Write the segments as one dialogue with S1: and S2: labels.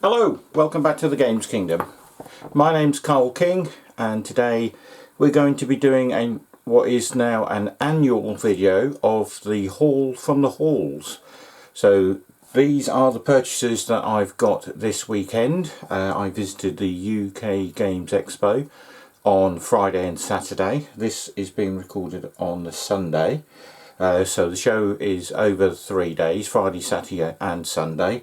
S1: Hello, welcome back to the Games Kingdom. My name's Carl King, and today we're going to be doing what is now an annual video of the haul from the halls. So these are the purchases that I've got this weekend. I visited the UK Games EXPO on Friday and Saturday. This is being recorded on the Sunday. So the show is over 3 days, Friday, Saturday and Sunday.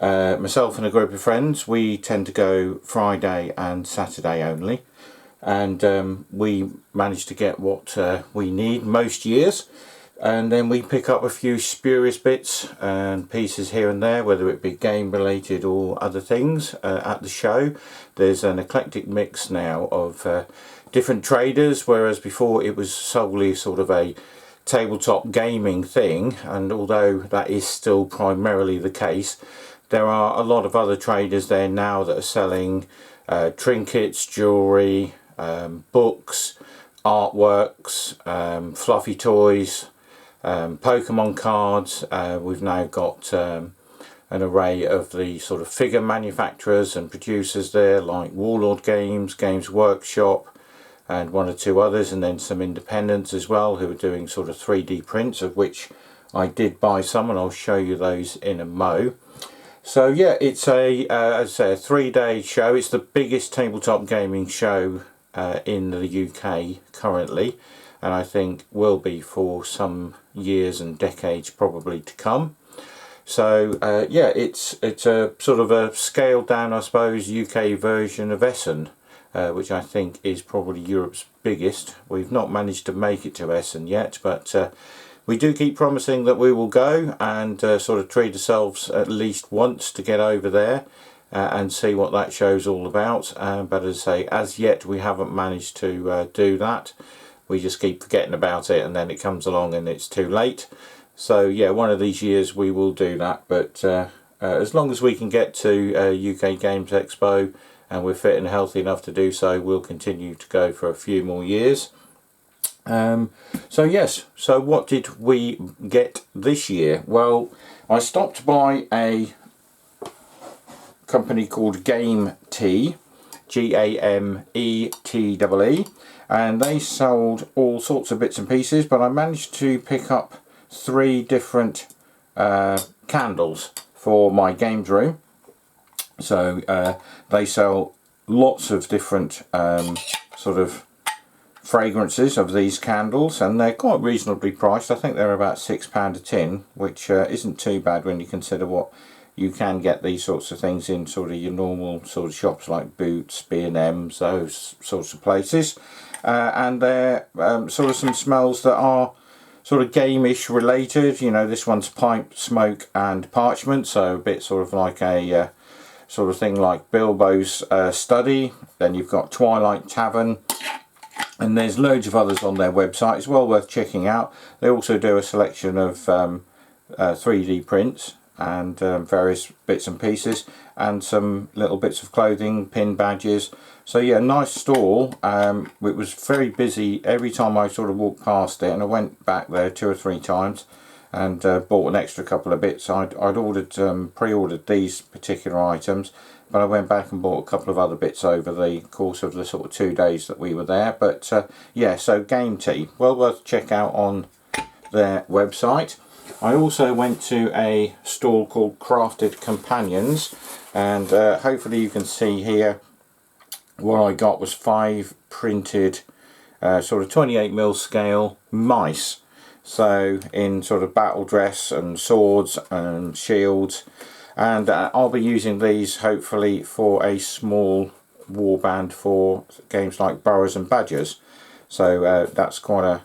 S1: Myself and a group of friends, we tend to go Friday and Saturday only, and we manage to get what we need most years, and then we pick up a few spurious bits and pieces here and there, whether it be game related or other things at the show. There's an eclectic mix now of different traders, whereas before it was solely sort of a tabletop gaming thing, and although that is still primarily the case, there are a lot of other traders there now that are selling trinkets, jewellery, books, artworks, fluffy toys, Pokemon cards. We've now got an array of the sort of figure manufacturers and producers there, like Warlord Games, Games Workshop, and one or two others, and then some independents as well who are doing sort of 3D prints, of which I did buy some, and I'll show you those in a mo. So yeah, it's as I say, a 3-day show. It's the biggest tabletop gaming show in the UK currently, and I think will be for some years and decades probably to come. So yeah, it's a sort of a scaled down, I suppose, UK version of Essen, which I think is probably Europe's biggest. We've not managed to make it to Essen yet, but we do keep promising that we will go and sort of treat ourselves at least once to get over there and see what that show's all about. But as I say, as yet we haven't managed to do that. We just keep forgetting about it, and then it comes along and it's too late. So yeah, one of these years we will do that, but as long as we can get to UK Games Expo and we're fit and healthy enough to do so, we'll continue to go for a few more years. So yes, so what did we get this year? Well, I stopped by a company called Game Tea, G-A-M-E-T-E-E, and they sold all sorts of bits and pieces, but I managed to pick up 3 different candles for my games room. So they sell lots of different sort of fragrances of these candles, and they're quite reasonably priced. I think they're about £6 a tin, which isn't too bad when you consider what you can get these sorts of things in sort of your normal sort of shops like Boots, B&M's, those sorts of places. And they're sort of some smells that are sort of game-ish related. You know, this one's pipe, smoke and parchment, so a bit sort of like a sort of thing like Bilbo's study. Then you've got Twilight Tavern, and there's loads of others on their website. It's well worth checking out. They also do a selection of 3D prints and various bits and pieces, and some little bits of clothing, pin badges. So yeah, nice stall. It was very busy every time I sort of walked past it, and I went back there 2 or 3 times and bought an extra couple of bits. I'd ordered pre-ordered these particular items, but I went back and bought a couple of other bits over the course of the sort of 2 days that we were there. But yeah, so Game Tea, well worth check out on their website. I also went to a stall called Crafted Companions, and hopefully you can see here what I got was 5 printed sort of 28mm scale mice. So in sort of battle dress and swords and shields, and I'll be using these hopefully for a small warband for games like Boroughs and Badgers. So that's quite a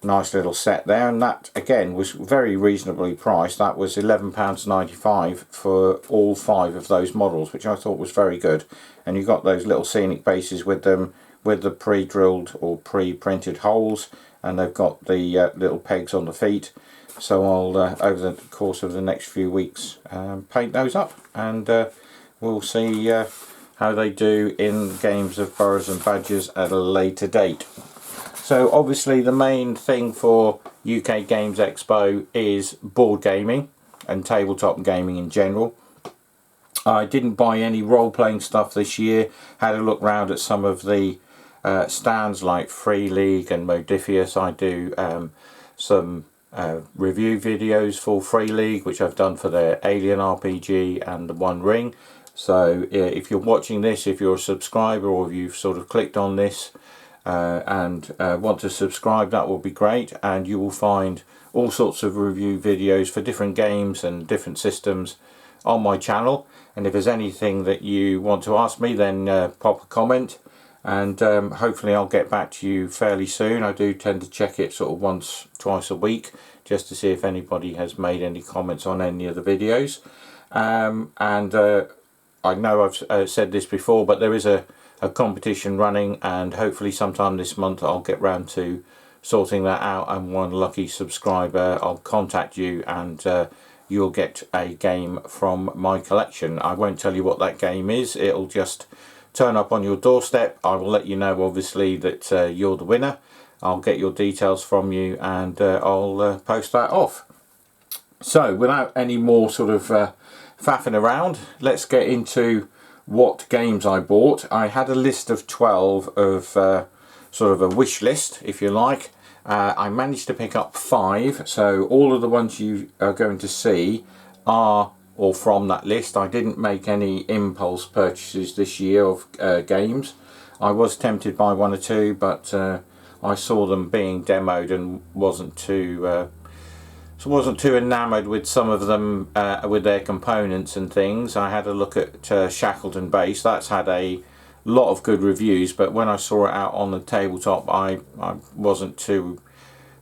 S1: nice little set there, and that again was very reasonably priced. That was £11.95 for all 5 of those models, which I thought was very good. And you got those little scenic bases with them, with the pre-drilled or pre-printed holes, and they've got the little pegs on the feet. So I'll over the course of the next few weeks paint those up, and we'll see how they do in games of Boroughs and Badgers at a later date. So obviously the main thing for UK Games Expo is board gaming and tabletop gaming in general. I didn't buy any role-playing stuff this year. Had a look round at some of the stands like Free League and Modifius. I do some review videos for Free League, which I've done for their Alien RPG and the One Ring. So if you're watching this, if you're a subscriber or if you've sort of clicked on this and want to subscribe, that will be great, and you will find all sorts of review videos for different games and different systems on my channel. And if there's anything that you want to ask me, then pop a comment, and hopefully I'll get back to you fairly soon. I do tend to check it sort of once, twice a week, just to see if anybody has made any comments on any of the videos. I know I've said this before, but there is a competition running, and hopefully sometime this month I'll get round to sorting that out, and one lucky subscriber, I'll contact you, and you'll get a game from my collection. I won't tell you what that game is, it'll just turn up on your doorstep. I will let you know obviously that you're the winner. I'll get your details from you, and I'll post that off. So without any more sort of faffing around, let's get into what games I bought. I had a list of 12 of sort of a wish list, if you like. I managed to pick up 5, so all of the ones you are going to see are all from that list. I didn't make any impulse purchases this year of games. I was tempted by 1 or 2, but I saw them being demoed and wasn't too enamoured with some of them with their components and things. I had a look at Shackleton Base. That's had a lot of good reviews, but when I saw it out on the tabletop, I wasn't too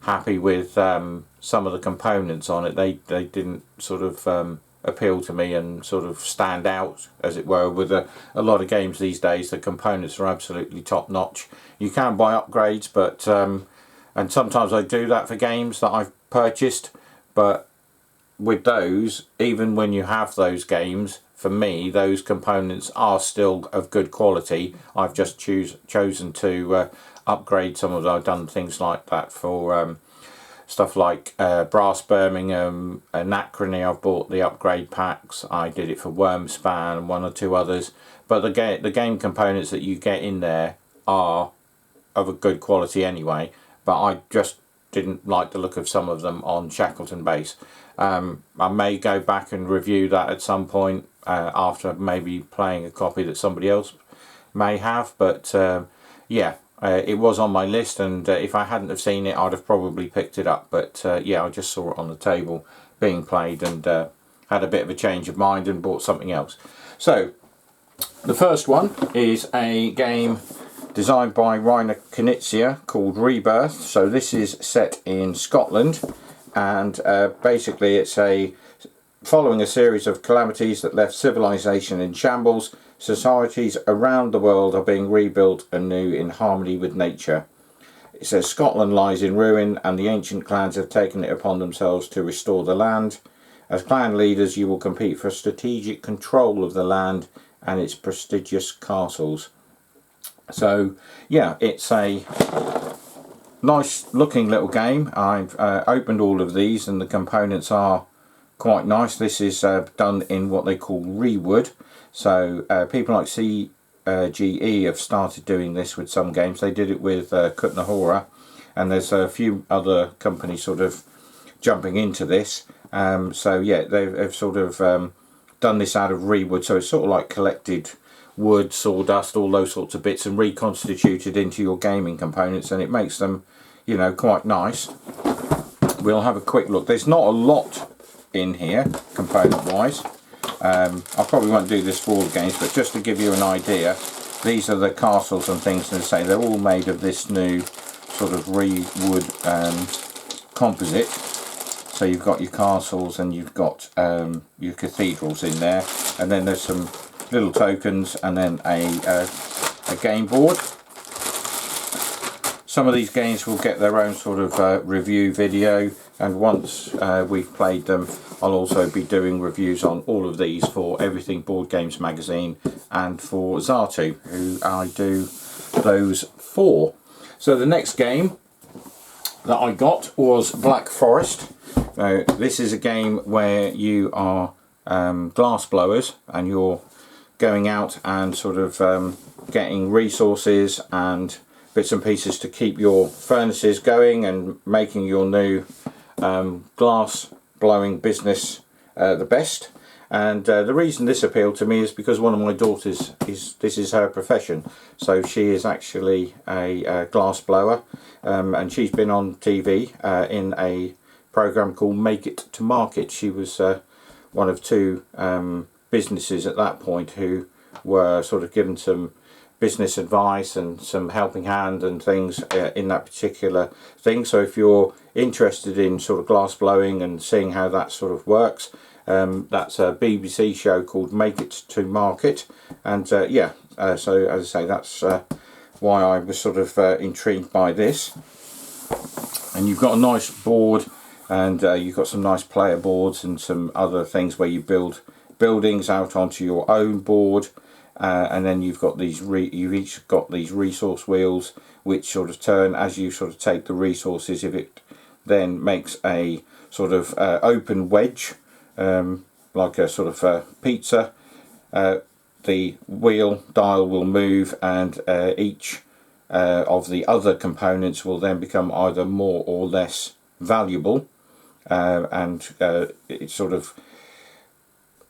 S1: happy with some of the components on it. They didn't sort of appeal to me and sort of stand out, as it were. With a lot of games these days, the components are absolutely top notch. You can buy upgrades, but and sometimes I do that for games that I've purchased, but with those, even when you have those games, for me those components are still of good quality. I've just chosen to upgrade some of them. I've done things like that for stuff like Brass Birmingham, Anachrony. I've bought the upgrade packs. I did it for Wormspan and 1 or 2 others, but the game components that you get in there are of a good quality anyway, but I just didn't like the look of some of them on Shackleton Base. I may go back and review that at some point after maybe playing a copy that somebody else may have, but yeah, it was on my list, and if I hadn't have seen it, I'd have probably picked it up. But yeah, I just saw it on the table being played, and had a bit of a change of mind and bought something else. So the first one is a game designed by Rainer Knizia called Rebirth. So this is set in Scotland, and basically it's following a series of calamities that left civilization in shambles. Societies around the world are being rebuilt anew in harmony with nature. It says Scotland lies in ruin, and the ancient clans have taken it upon themselves to restore the land. As clan leaders, you will compete for strategic control of the land and its prestigious castles. So yeah, it's a nice looking little game. I've opened all of these, and the components are quite nice. This is done in what they call rewood. So people like CGE have started doing this with some games. They did it with Kutnahora, and there's a few other companies sort of jumping into this. So yeah, they've sort of done this out of rewood. So it's sort of like collected wood, sawdust, all those sorts of bits, and reconstituted into your gaming components, and it makes them, you know, quite nice. We'll have a quick look. There's not a lot in here component wise. I probably won't do this for all the games, but just to give you an idea, these are the castles and things, and say they're all made of this new sort of rewood composite. So you've got your castles and you've got your cathedrals in there, and then there's some little tokens, and then a game board. Some of these games will get their own sort of review video, and once we've played them, I'll also be doing reviews on all of these for Everything Board Games Magazine and for Zatu, who I do those for. So the next game that I got was Black Forest. This is a game where you are glass blowers, and you're going out and sort of getting resources and bits and pieces to keep your furnaces going and making your new glass blowing business the best. And the reason this appealed to me is because one of my daughters this is her profession, so she is actually a glass blower, and she's been on TV in a program called Make It to Market. She was one of two businesses at that point who were sort of given some business advice and some helping hand and things in that particular thing. So if you're interested in sort of glass blowing and seeing how that sort of works, that's a BBC show called Make It to Market. And yeah, so as I say, that's why I was sort of intrigued by this. And you've got a nice board, and you've got some nice player boards and some other things where you build buildings out onto your own board. And then you've got these you've each got these resource wheels which sort of turn as you sort of take the resources. If it then makes a sort of open wedge, like a sort of pizza, the wheel dial will move, and each of the other components will then become either more or less valuable, and it sort of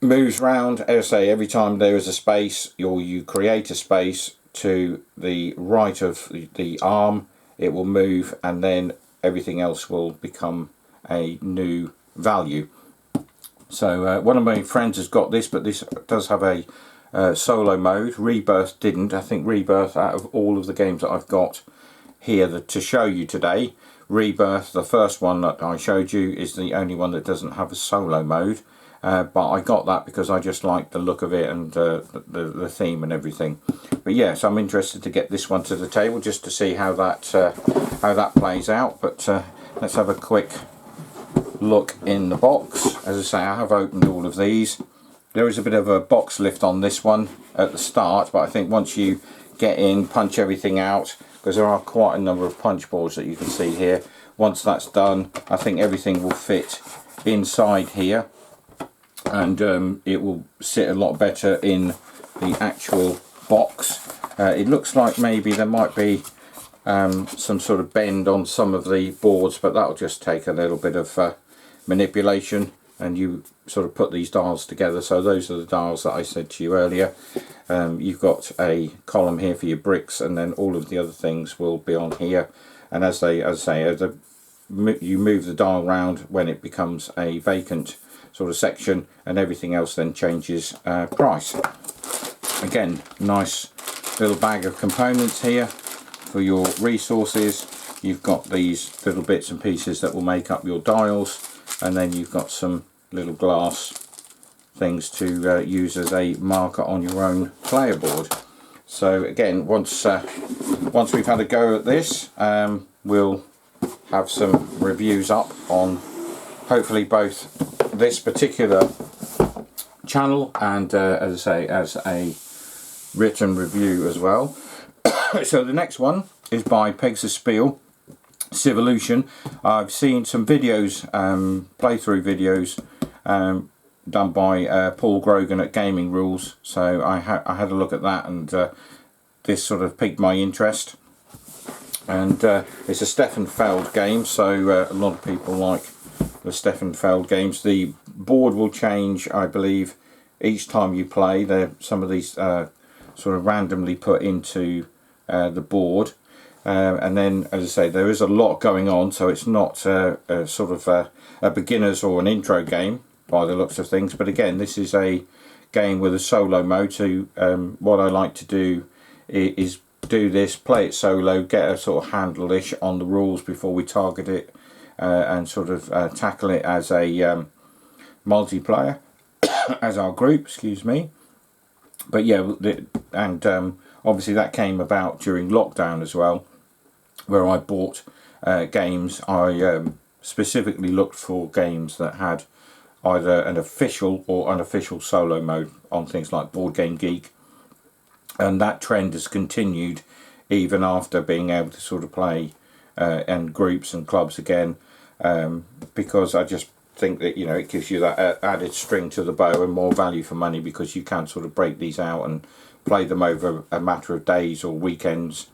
S1: moves round. As I say, every time there is a space, or you create a space to the right of the arm, it will move, and then everything else will become a new value. So one of my friends has got this, but this does have a solo mode. Rebirth didn't. I think Rebirth, out of all of the games that I've got here to show you today, Rebirth, the first one that I showed you, is the only one that doesn't have a solo mode. But I got that because I just like the look of it and the theme and everything. But yeah, so I'm interested to get this one to the table just to see how that plays out. But let's have a quick look in the box. As I say, I have opened all of these. There is a bit of a box lift on this one at the start, but I think once you get in, punch everything out, because there are quite a number of punch boards that you can see here. Once that's done, I think everything will fit inside here, and it will sit a lot better in the actual box. It looks like maybe there might be some sort of bend on some of the boards, but that'll just take a little bit of manipulation, and you sort of put these dials together. So those are the dials that I said to you earlier. You've got a column here for your bricks, and then all of the other things will be on here. And as I say, you move the dial round when it becomes a vacant sort of section, and everything else then changes price. Again, nice little bag of components here for your resources. You've got these little bits and pieces that will make up your dials, and then you've got some little glass things to use as a marker on your own player board. So again, once we've had a go at this, we'll have some reviews up on hopefully both this particular channel and as I say, as a written review as well. So the next one is by Pegasus Spiel, Civolution. I've seen some videos, playthrough videos done by Paul Grogan at Gaming Rules, so I had a look at that, and this sort of piqued my interest. And it's a Stefan Feld game, so a lot of people like the Stefan Feld games. The board will change, I believe, each time you play. Some of these sort of randomly put into the board, and then, as I say, there is a lot going on, so it's not sort of a beginner's or an intro game by the looks of things. But again, this is a game with a solo mode, so what I like to do is do this, play it solo, get a sort of handle-ish on the rules before we target it and sort of tackle it as a multiplayer as our group, excuse me. But yeah, and obviously that came about during lockdown as well, where I bought games. I specifically looked for games that had either an official or unofficial solo mode on things like Board Game Geek, and that trend has continued even after being able to sort of play in groups and clubs again, because I just think that, you know, it gives you that added string to the bow and more value for money, because you can sort of break these out and play them over a matter of days or weekends,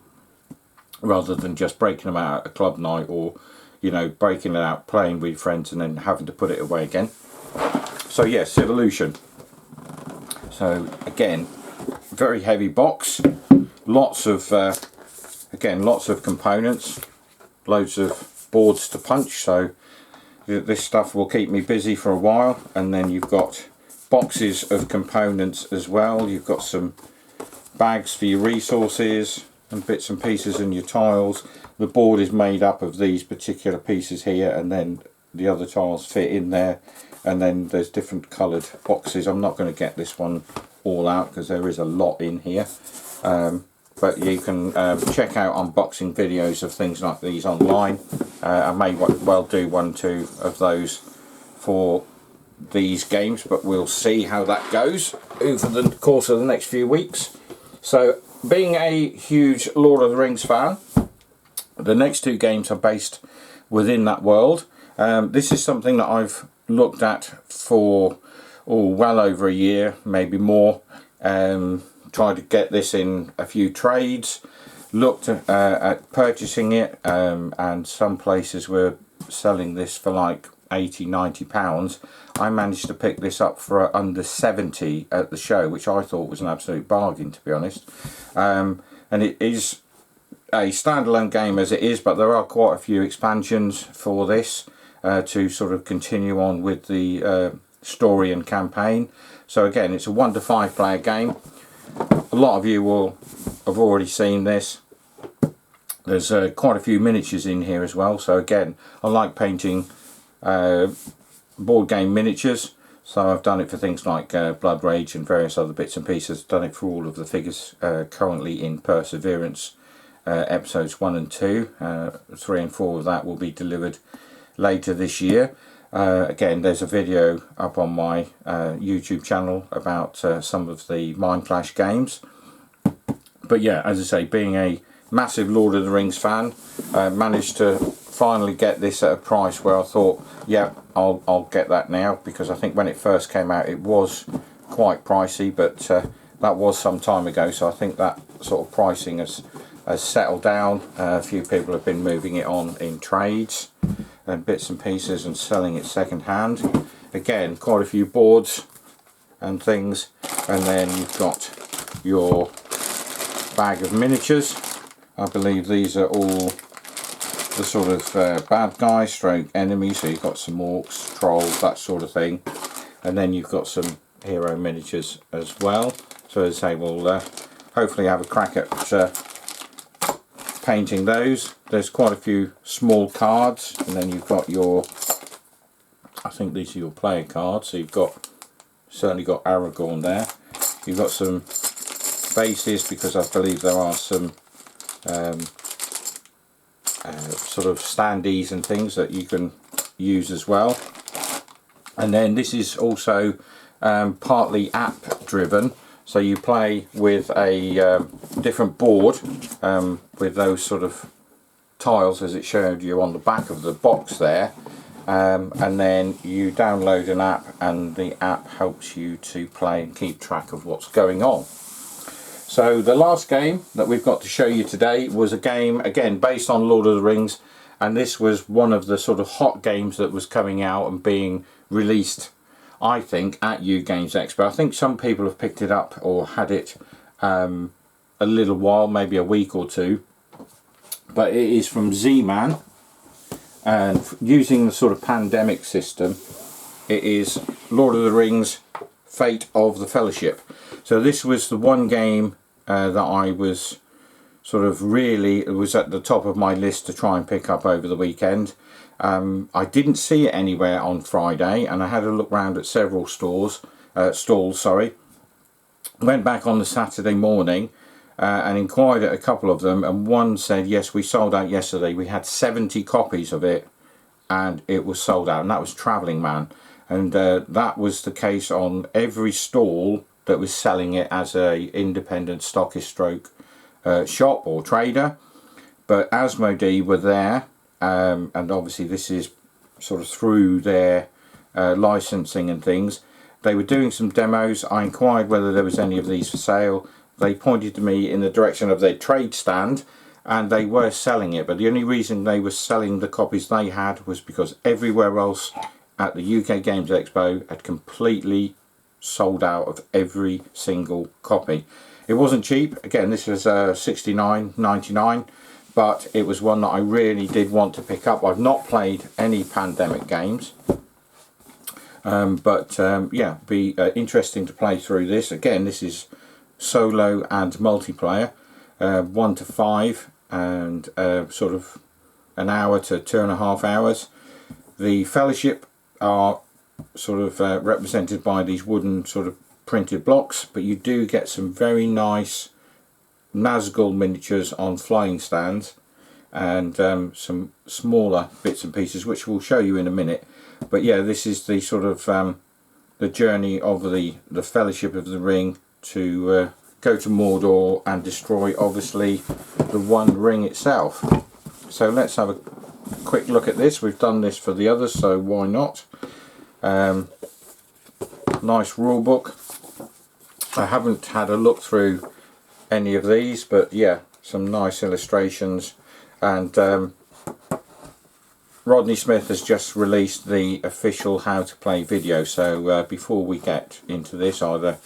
S1: rather than just breaking them out at a club night, or, you know, breaking it out playing with friends and then having to put it away again. So yeah, Civolution. So again, very heavy box, lots of again, lots of components, loads of boards to punch, so this stuff will keep me busy for a while. And then you've got boxes of components as well. You've got some bags for your resources and bits and pieces and your tiles. The board is made up of these particular pieces here, and then the other tiles fit in there, and then there's different coloured boxes. I'm not going to get this one all out because there is a lot in here, but you can check out unboxing videos of things like these online. I may well do 1-2 of those for these games, but we'll see how that goes over the course of the next few weeks. So, being a huge Lord of the Rings fan, the next 2 games are based within that world. This is something that I've looked at for well over a year, maybe more. Tried to get this in a few trades, looked at purchasing it, and some places were selling this for like £80–90. I managed to pick this up for under 70 at the show, which I thought was an absolute bargain, to be honest. And it is a standalone game as it is, but there are quite a few expansions for this to sort of continue on with the story and campaign. So again, it's a 1 to 5 player game. A lot of you will have already seen this. There's quite a few miniatures in here as well. So again, I like painting board game miniatures, so I've done it for things like Blood Rage and various other bits and pieces. Done it for all of the figures currently in Perseverance episodes 1 and 2. 3 and 4 of that will be delivered later this year. Again, there's a video up on my YouTube channel about some of the Mind Flash games. But yeah, as I say, being a massive Lord of the Rings fan, managed to finally get this at a price where I thought, yeah, I'll get that now, because I think when it first came out it was quite pricey, but that was some time ago, so I think that sort of pricing has settled down. A few people have been moving it on in trades and bits and pieces and selling it second hand. Again, quite a few boards and things, and then you've got your bag of miniatures. I believe these are all the sort of bad guys stroke enemies, so you've got some orcs, trolls, that sort of thing, and then you've got some hero miniatures as well. So as I say, we'll hopefully have a crack at painting those. There's quite a few small cards, and then you've got your, I think these are your player cards, so you've got, certainly got Aragorn there. You've got some bases, because I believe there are some sort of standees and things that you can use as well. And then this is also partly app driven, so you play with a different board with those sort of tiles as it showed you on the back of the box there, and then you download an app, and the app helps you to play and keep track of what's going on. So the last game that we've got to show you today was a game, again, based on Lord of the Rings, and this was one of the sort of hot games that was coming out and being released, I think, at UK Games EXPO. I think some people have picked it up or had it a little while, maybe a week or two, but it is from Z-Man, and using the sort of pandemic system, it is Lord of the Rings Fate of the Fellowship. So this was the one game that I was sort of really, it was at the top of my list to try and pick up over the weekend. I didn't see it anywhere on Friday, and I had a look round at several stalls. Went back on the Saturday morning and inquired at a couple of them, and one said, yes, we sold out yesterday. We had 70 copies of it and it was sold out, and that was Travelling Man. And that was the case on every stall that was selling it as a independent stockist stroke shop or trader. But Asmodee were there, and obviously this is sort of through their licensing and things. They were doing some demos. I inquired whether there was any of these for sale. They pointed me in the direction of their trade stand, and they were selling it, but the only reason they were selling the copies they had was because everywhere else at the UK Games EXPO had completely sold out of every single copy. It wasn't cheap. Again, this was $69.99, but it was one that I really did want to pick up. I've not played any Pandemic games, yeah, be interesting to play through this. Again, this is solo and multiplayer, 1 to 5, and sort of an hour to 2.5 hours. The Fellowship are sort of represented by these wooden sort of printed blocks, but you do get some very nice Nazgul miniatures on flying stands, and some smaller bits and pieces which we'll show you in a minute. But yeah, this is the sort of the journey of the Fellowship of the Ring to go to Mordor and destroy obviously the One Ring itself. So let's have a quick look at this. We've done this for the others, so why not? Nice rule book. I haven't had a look through any of these, but yeah, some nice illustrations. And Rodney Smith has just released the official how to play video, so before we get into this, either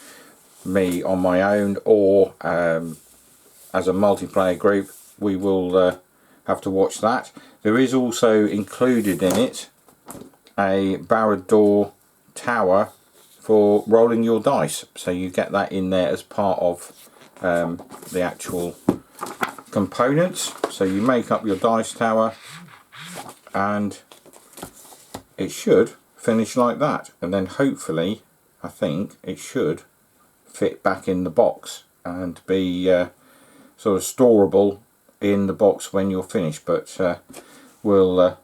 S1: me on my own or as a multiplayer group, we will have to watch that. There is also included in it a Barad-dûr tower for rolling your dice, so you get that in there as part of the actual components. So you make up your dice tower, and it should finish like that, and then hopefully I think it should fit back in the box and be sort of storable in the box when you're finished. But we'll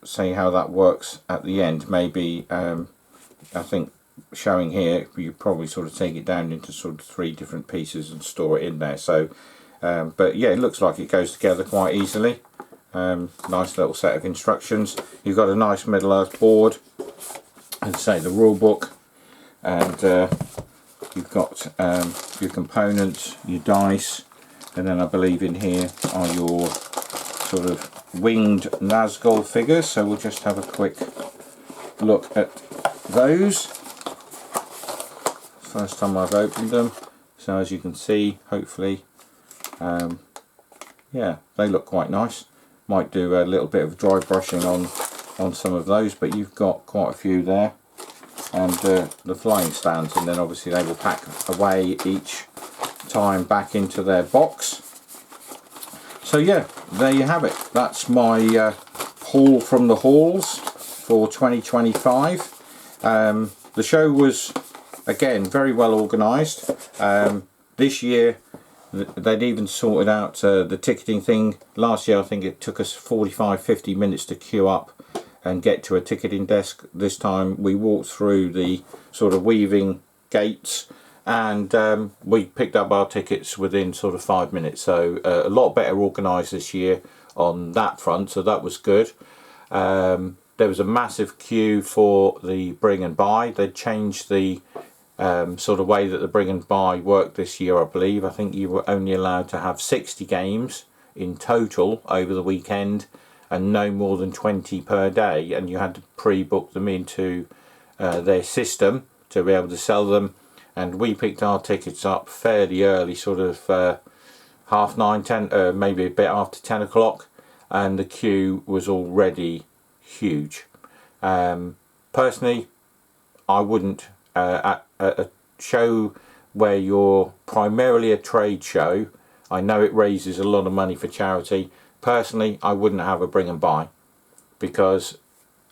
S1: see how that works at the end. Maybe I think showing here, you probably sort of take it down into sort of 3 different pieces and store it in there. So but yeah, it looks like it goes together quite easily. Nice little set of instructions. You've got a nice Middle Earth board, and say the rule book, and you've got your components, your dice, and then I believe in here are your sort of winged Nazgul figures. So we'll just have a quick look at those. First time I've opened them, so as you can see, hopefully, yeah, they look quite nice. Might do a little bit of dry brushing on some of those, but you've got quite a few there. And the flying stands, and then obviously they will pack away each time back into their box. So yeah, there you have it. That's my haul from the halls for 2025. The show was, again, very well organised. This year they'd even sorted out the ticketing thing. Last year I think it took us 45-50 minutes to queue up and get to a ticketing desk. This time we walked through the sort of weaving gates, and we picked up our tickets within sort of 5 minutes. So a lot better organised this year on that front, so that was good. There was a massive queue for the bring and buy. They changed the sort of way that the bring and buy worked this year, I believe. I think you were only allowed to have 60 games in total over the weekend, and no more than 20 per day, and you had to pre-book them into their system to be able to sell them. And we picked our tickets up fairly early, sort of 9:30, 10, maybe a bit after 10 o'clock, and the queue was already huge. Personally, I wouldn't, at a show where you're primarily a trade show, I know it raises a lot of money for charity. Personally, I wouldn't have a bring and buy, because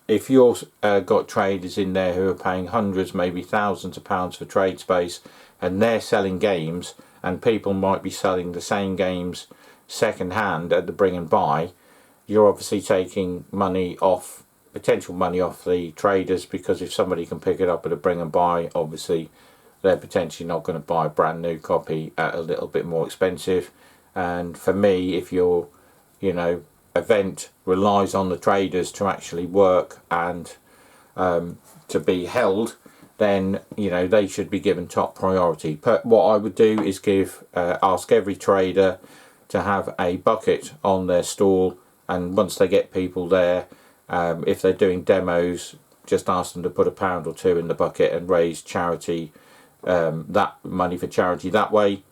S1: if you've got traders in there who are paying hundreds, maybe thousands of pounds for trade space, and they're selling games, and people might be selling the same games second hand at the bring and buy, you're obviously taking money off, potential money off the traders, because if somebody can pick it up at a bring and buy, obviously they're potentially not going to buy a brand new copy at a little bit more expensive. And for me, if you're, you know, event relies on the traders to actually work and to be held, then you know they should be given top priority. But what I would do is ask every trader to have a bucket on their stall, and once they get people there, if they're doing demos, just ask them to put £1 or £2 in the bucket and raise charity, that money for charity that way.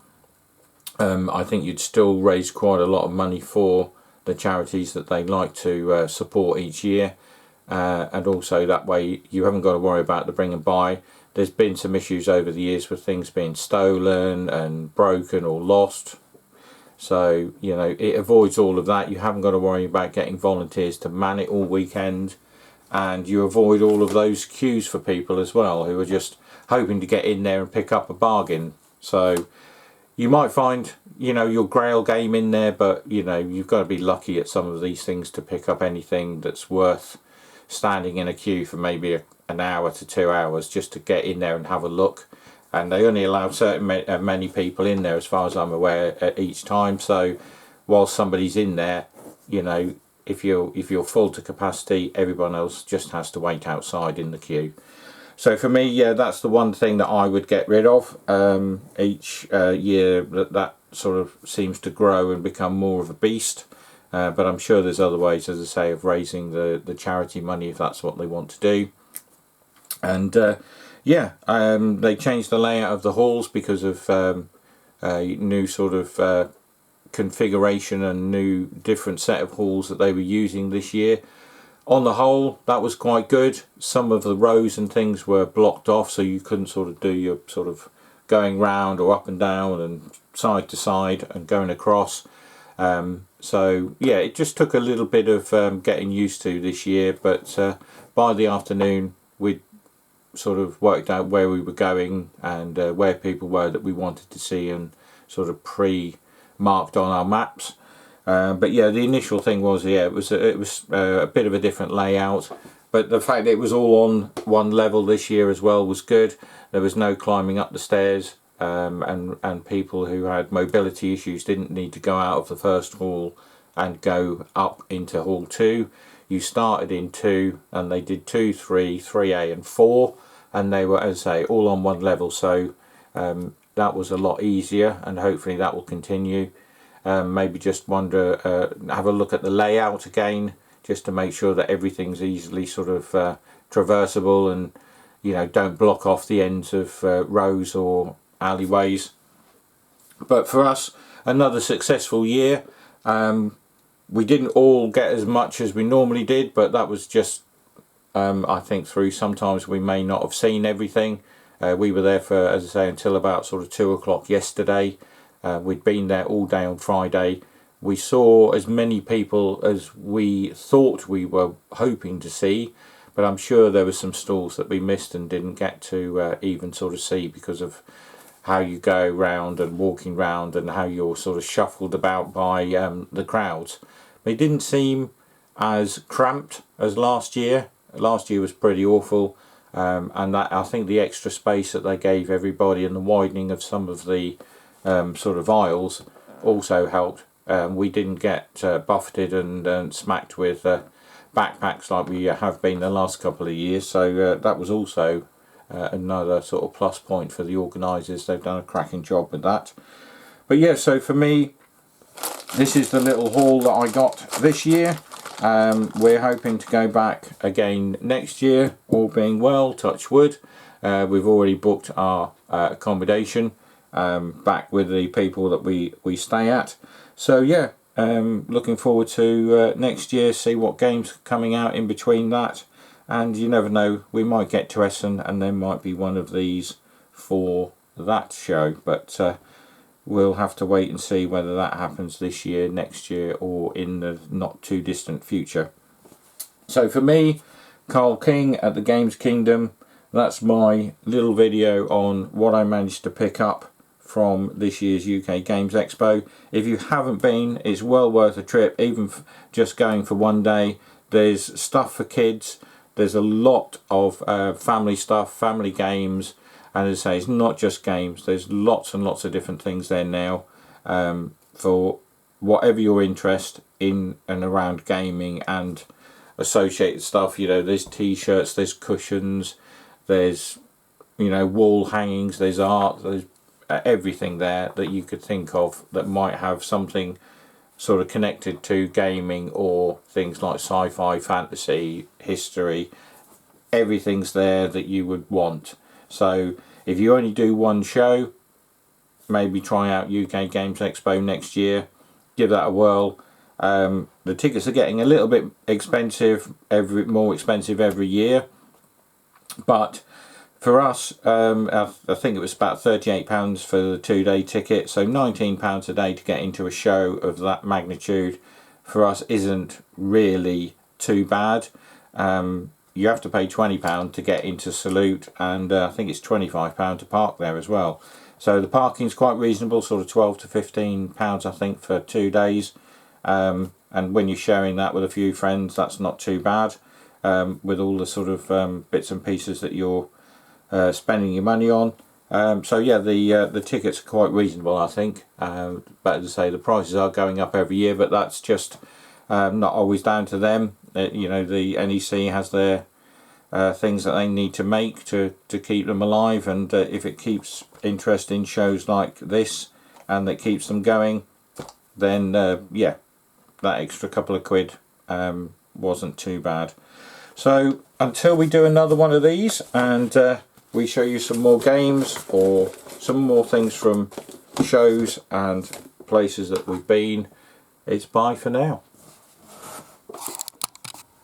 S1: I think you'd still raise quite a lot of money for the charities that they like to support each year, and also that way you haven't got to worry about the bring and buy. There's been some issues over the years with things being stolen and broken or lost, so you know it avoids all of that. You haven't got to worry about getting volunteers to man it all weekend, and you avoid all of those queues for people as well who are just hoping to get in there and pick up a bargain. So you might find, you know, your grail game in there, but you know you've got to be lucky at some of these things to pick up anything that's worth standing in a queue for maybe an hour to 2 hours just to get in there and have a look. And they only allow certain many people in there, as far as I'm aware, at each time. So while somebody's in there, you know, if you're full to capacity, everyone else just has to wait outside in the queue. So for me, yeah, that's the one thing that I would get rid of. Each year that sort of seems to grow and become more of a beast. But I'm sure there's other ways, as I say, of raising the charity money if that's what they want to do. And yeah, they changed the layout of the halls because of a new sort of configuration and new different set of halls that they were using this year. On the whole, that was quite good. Some of the rows and things were blocked off, so you couldn't sort of do your sort of going round or up and down and side to side and going across. So yeah, it just took a little bit of getting used to this year, but by the afternoon we'd sort of worked out where we were going and where people were that we wanted to see, and sort of pre-marked on our maps. But yeah, the initial thing was, yeah, it was a bit of a different layout, but the fact that it was all on one level this year as well was good. There was no climbing up the stairs, and people who had mobility issues didn't need to go out of the first hall and go up into hall 2. You started in 2 and they did 2, 3, 3A and 4, and they were, as I say, all on one level. So that was a lot easier, and hopefully that will continue. Maybe just have a look at the layout again, just to make sure that everything's easily sort of traversable, and you know, don't block off the ends of rows or alleyways. But for us, another successful year. We didn't all get as much as we normally did, but that was just I think through sometimes we may not have seen everything. We were there for, as I say, until about sort of 2 o'clock yesterday. We'd been there all day on Friday. We saw as many people as we thought we were hoping to see, but I'm sure there were some stalls that we missed and didn't get to even sort of see because of how you go round and walking round and how you're sort of shuffled about by the crowds. They didn't seem as cramped as last year. Last year was pretty awful, and that, I think the extra space that they gave everybody and the widening of some of the sort of aisles also helped. We didn't get buffeted and smacked with backpacks like we have been the last couple of years, so that was also another sort of plus point for the organisers. They've done a cracking job with that. But yeah, so for me, this is the little haul that I got this year. We're hoping to go back again next year, all being well, touch wood. We've already booked our accommodation back with the people that we stay at. So yeah, looking forward to next year, see what games coming out in between that. And you never know, we might get to Essen and there might be one of these for that show. But we'll have to wait and see whether that happens this year, next year, or in the not too distant future. So for me, Carl King at the Games Kingdom, that's my little video on what I managed to pick up from this year's UK Games Expo. If you haven't been, it's well worth a trip, even just going for one day. There's stuff for kids. There's a lot of family stuff, family games, and as I say, it's not just games. There's lots and lots of different things there now for whatever your interest in and around gaming and associated stuff. You know, there's t-shirts, there's cushions, there's, you know, wall hangings, there's art, there's everything there that you could think of that might have something sort of connected to gaming or things like sci-fi, fantasy, history. Everything's there that you would want. So if you only do one show, maybe try out UK Games EXPO next year, give that a whirl. The tickets are getting a little bit expensive, more expensive every year, but for us, I think it was about £38 for the 2-day ticket, so £19 a day to get into a show of that magnitude for us isn't really too bad. You have to pay £20 to get into Salute, and I think it's £25 to park there as well. So the parking's quite reasonable, sort of £12 to £15 I think for 2 days. And when you're sharing that with a few friends, that's not too bad, with all the sort of bits and pieces that you're spending your money on. So yeah, the tickets are quite reasonable, I think. But as I say, the prices are going up every year, but that's just not always down to them. You know, the NEC has their things that they need to make to keep them alive, and if it keeps interest in shows like this and that keeps them going, then yeah, that extra couple of quid wasn't too bad. So until we do another one of these and we show you some more games or some more things from shows and places that we've been, it's bye for now.